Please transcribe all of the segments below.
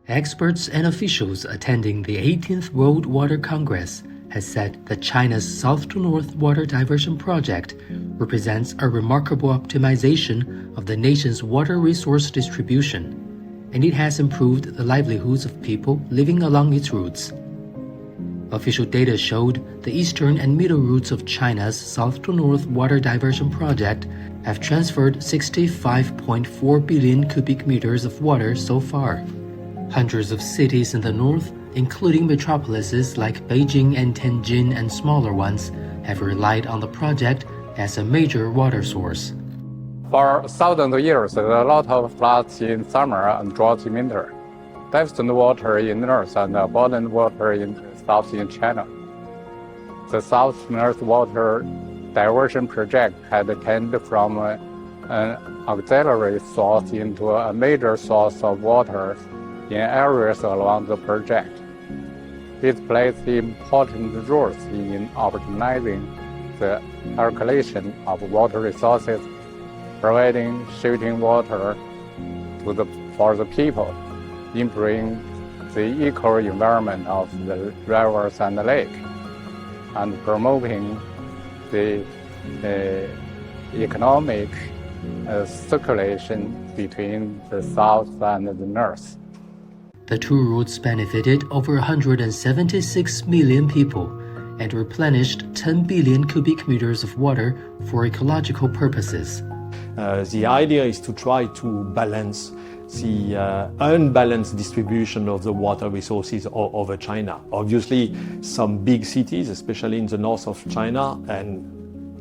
Experts and officials attending the 18th World Water Congress has said that China's south-to-north water diversion project represents a remarkable optimization of the nation's water resource distribution, and it has improved the livelihoods of people living along its routes. Official data showed the eastern and middle routes of China's south-to-north water diversion project have transferred 65.4 billion cubic meters of water so far. Hundreds of cities in the north, including metropolises like Beijing and Tianjin and smaller ones, have relied on the project as a major water source. For thousands of years, there are a lot of floods in summer and droughts in winter. Deficient water in north and abundant water in south in China. The south-north water diversion project had turned from an auxiliary source into a major source of water in areas along the project. It plays important roles in optimizing the allocation of water resources, providing shifting water for the people, improving the eco-environment of the rivers and the lake, and promoting the economic circulation between the south and the north. The two routes benefited over 176 million people and replenished 10 billion cubic meters of water for ecological purposes. The idea is to try to balance the unbalanced distribution of the water resources over China. Obviously, some big cities, especially in the north of China, and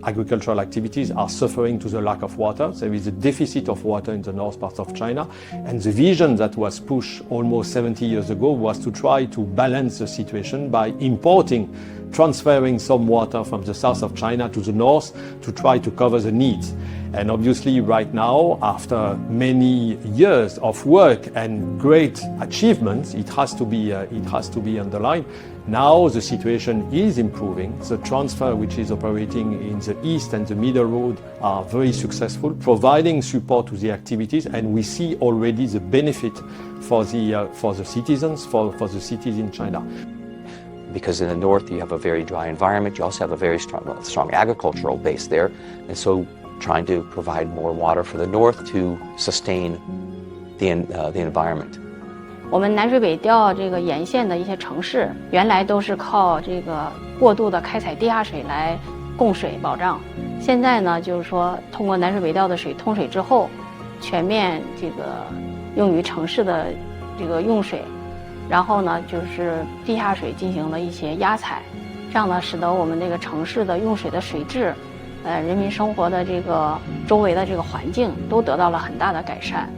agricultural activities are suffering to the lack of water. There is a deficit of water in the north part of China, and the vision that was pushed almost 70 years ago was to try to balance the situation by transferring some water from the south of China to the north to try to cover the needs. And obviously right now, after many years of work and great achievements, it has to be underlined. Now the situation is improving. The transfer which is operating in the east and the middle road are very successful, providing support to the activities, and we see already the benefit for the citizens, for the cities in China. Because in the north you have a very dry environment, you also have a very strong agricultural base there, and so trying to provide more water for the north to sustain the environment. 我们南水北调这个沿线的一些城市，原来都是靠这个过度的开采地下水来供水保障。现在呢，就是说通过南水北调的水通水之后，全面这个用于城市的这个用水，然后呢就是地下水进行了一些压采，这样呢使得我们这个城市的用水的水质，人民生活的这个周围的这个环境都得到了很大的改善。